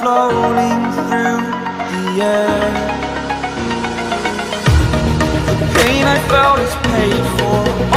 floating through the air. The pain I felt is paid for.